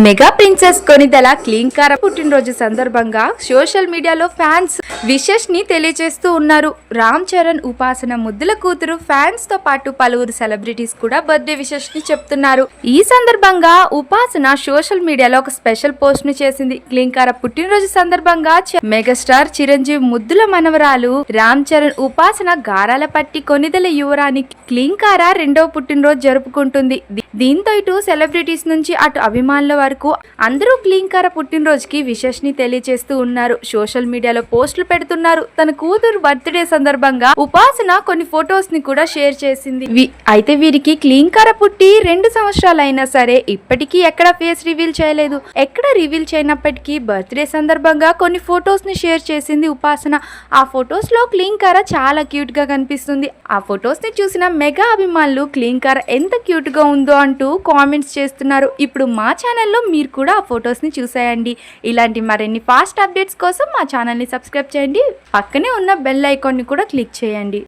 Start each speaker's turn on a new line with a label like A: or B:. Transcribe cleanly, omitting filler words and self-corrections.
A: Mega princess Konidela Klinkara పుట్టినరోజు సందర్భంగా social మీడియాలో ఫ్యాన్స్ విషెస్ ని తెలియజేస్తూ ఉన్నారు. రామ్ చరణ్, ఉపాసన ముద్దుల కూతురు ఫ్యాన్స్ తో పాటు పలువురు సెలబ్రిటీస్ కూడా బర్త్డే విషెస్ ని చెప్తున్నారు. ఈ సందర్భంగా ఉపాసన సోషల్ మీడియాలో ఒక స్పెషల్ పోస్ట్ ని చేసింది. క్లీంకార పుట్టినరోజు సందర్భంగా మెగాస్టార్ చిరంజీవి ముద్దుల మనవరాలు రామ్ చరణ్, ఉపాసన గారాల పట్టి కొనిదెల యువరాణి క్లీంకార రెండవ పుట్టినరోజు జరుపుకుంటుంది. దీంతో ఇటు సెలబ్రిటీస్ నుంచి అటు అభిమానుల వరకు అందరూ క్లీంకార పుట్టినరోజుకి విషెస్ ని తెలియజేస్తూ ఉన్నారు. సోషల్ మీడియాలో పోస్టులు పెడుతున్నారు. తన కూతురు బర్త్డే సందర్భంగా ఉపాసన కొన్ని ఫొటోస్ ని కూడా షేర్ చేసింది. అయితే వీరికి క్లీంకార పుట్టి 2 సంవత్సరాలు అయినా సరే ఇప్పటికీ ఎక్కడ ఫేస్ రివీల్ చేయలేదు. ఎక్కడ రివీల్ చేయనప్పటికీ బర్త్డే సందర్భంగా కొన్ని ఫొటోస్ ని షేర్ చేసింది ఉపాసన. ఆ ఫొటోస్ లో క్లీంకార చాలా క్యూట్ గా కనిపిస్తుంది. ఆ ఫొటోస్ ని చూసిన మెగా అభిమానులు క్లీంకార ఎంత క్యూట్ గా ఉందో అంటూ కామెంట్స్ చేస్తున్నారు. ఇప్పుడు మా ఛానల్లో మీరు కూడా ఆ ఫొటోస్ ని చూసేయండి. ఇలాంటి మరిన్ని ఫాస్ట్ అప్డేట్స్ కోసం మా ఛానల్ ని సబ్స్క్రైబ్ చేయండి. పక్కనే ఉన్న బెల్ ఐకాన్ ని కూడా క్లిక్ చేయండి.